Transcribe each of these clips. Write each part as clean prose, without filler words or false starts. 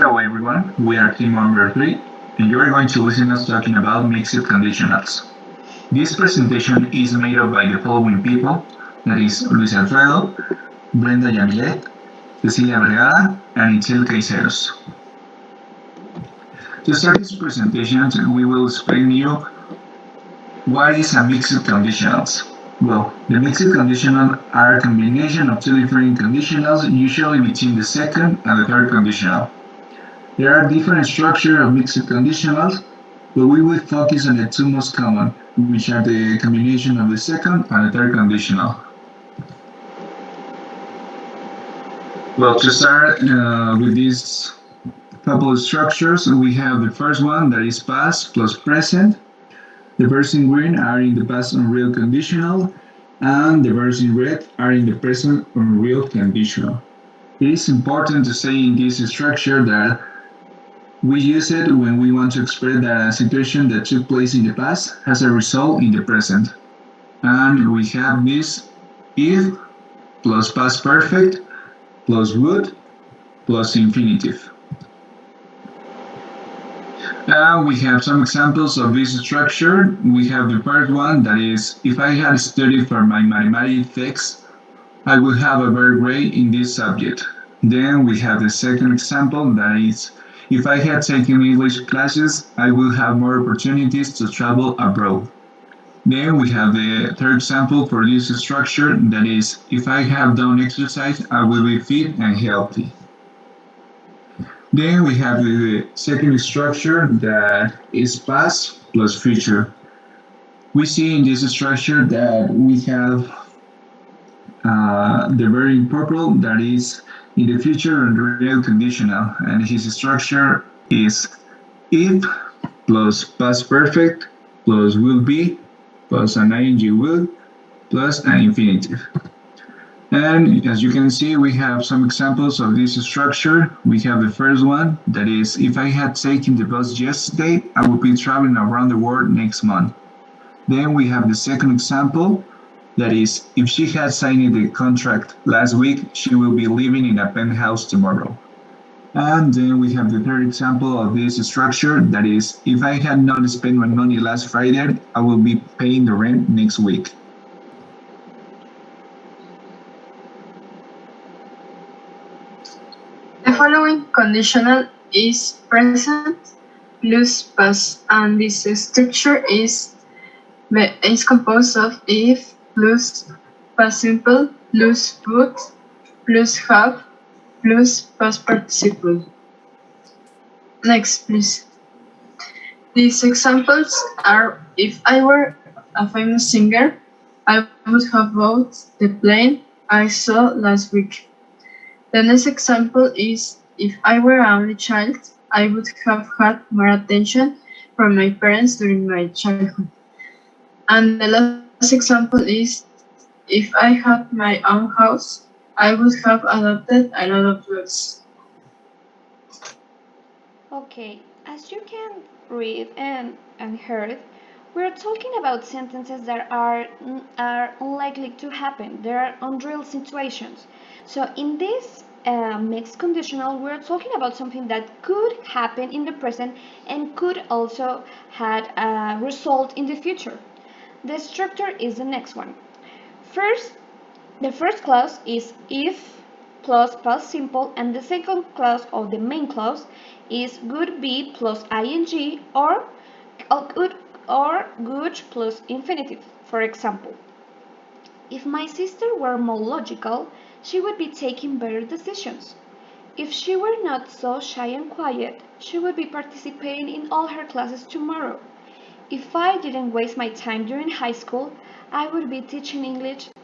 Hello everyone, we are team member 3 and you are going to listen us talking about mixed conditionals. This presentation is made up by the following people, that is Luis Alfredo, Brenda Yamilet, Cecilia Vergara, and Itzel Caiceros. To start this presentation, we will explain you what is a mixed conditionals. Well, the mixed conditional are a combination of two different conditionals, usually between the second and the third conditional. There are different structures of mixed conditionals, but we will focus on the two most common, which are the combination of the second and the third conditional. Well, to start with these couple of structures, we have the first one that is past plus present. The verbs in green are in the past unreal conditional, and the verbs in red are in the present unreal conditional. It is important to say in this structure that we use it when we want to express that a situation that took place in the past has a result in the present. And we have this if plus past perfect plus would plus infinitive. We have some examples of this structure. We have the first one, that is, if I had studied for my mathematics, I would have a better grade in this subject. Then we have the second example, that is, if I had taken English classes, I would have more opportunities to travel abroad. Then we have the third example for this structure, that is, if I have done exercise, I will be fit and healthy. Then we have the second structure, that is past plus future. We see in this structure that we have the verb in purple, that is in the future and real conditional, and his structure is if plus past perfect plus will be plus an ing will plus an infinitive. And as you can see, we have some examples of this structure. We have the first one, that is, if I had taken the bus yesterday, I would be traveling around the world next month. Then we have the second example, that is, if she had signed the contract last week, she will be living in a penthouse tomorrow. And then we have the third example of this structure, that is, if I had not spent my money last Friday, I will be paying the rent next week. The following conditional is present plus past, and this structure is composed of if plus past simple plus would plus have plus past participle. Next, please. These examples are: if I were a famous singer, I would have bought the plane I saw last week. The next example is: if I were an only child, I would have had more attention from my parents during my childhood. And the last example is: if I had my own house, I would have adopted a lot of dogs. Okay, as you can read and heard, we're talking about sentences that are unlikely to happen. They are unreal situations. So in this mixed conditional, we're talking about something that could happen in the present and could also had a result in the future. The structure is the next one. The first clause is if plus past simple, and the second clause of the main clause is would be plus ing or good plus infinitive. For example, if my sister were more logical, she would be taking better decisions. If she were not so shy and quiet, she would be participating in all her classes tomorrow. If I didn't waste my time during high school, I would be teaching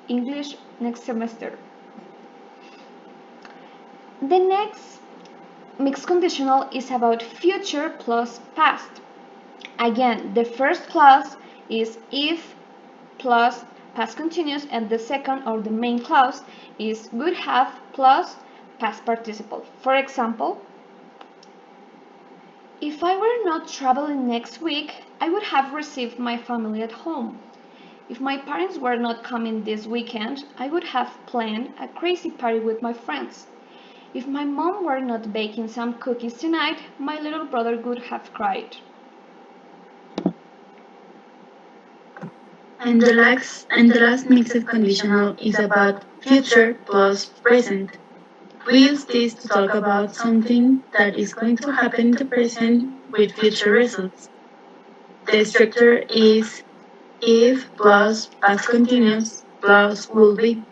English next semester. The next mixed conditional is about future plus past. Again, the first clause is if plus past continuous, and the second or the main clause is would have plus past participle. For example, if I were not traveling next week, I would have received my family at home. If my parents were not coming this weekend, I would have planned a crazy party with my friends. If my mom were not baking some cookies tonight, my little brother would have cried. And the last mixed conditional is about future plus present. We use this to talk about something that is going to happen in the present with future results. The structure is if plus past continuous plus will be.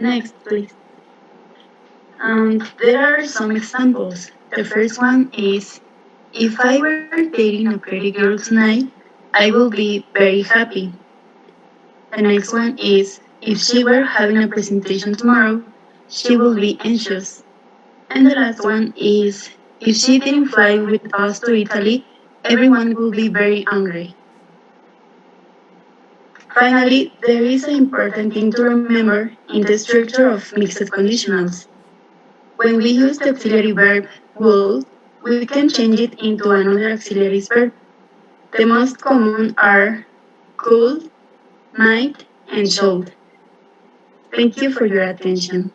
Next, please. And there are some examples. The first one is if I were dating a pretty girl tonight, I will be very happy. The next one is if she were having a presentation tomorrow, she will be anxious. And the last one is if she didn't fly with us to Italy, everyone will be very angry. Finally, there is an important thing to remember in the structure of mixed conditionals. When we use the auxiliary verb will, we can change it into another auxiliary verb. The most common are could, might, and should. Thank you for your attention.